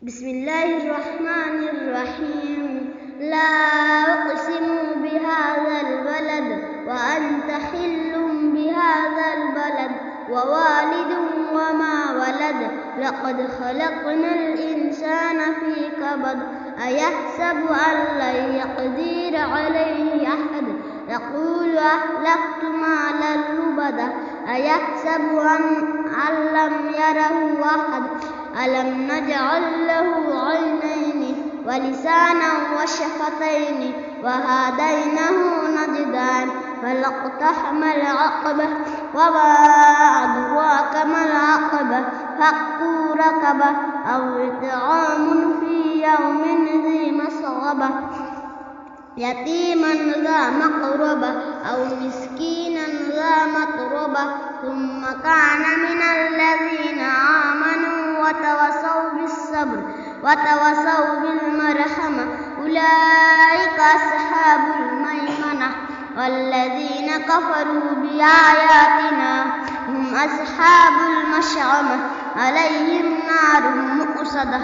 بسم الله الرحمن الرحيم. لا أقسم بهذا البلد وأنت حل بهذا البلد ووالد وما ولد. لقد خلقنا الإنسان في كبد. أيحسب أن لن يقدر عليه أحد. يقول أهلكت مالا لبدا. أيحسب أن لم يره أحد. ألم نجعل له عينين ولسانا وشفتين وهديناه النجدين فلاقتحم العقبة وما أدراك ما العقبة فك رقبة أو إطعام في يوم ذي مسغبة يتيما ذا مقربة أو مسكينا ذا متربة ثم كان من الذين آمنوا وتواصوا بالصبر وتواصوا بالمرحمة أولئك أصحاب الميمنة والذين كفروا بآياتنا هم أصحاب المشأمة عليهم نار مؤصدة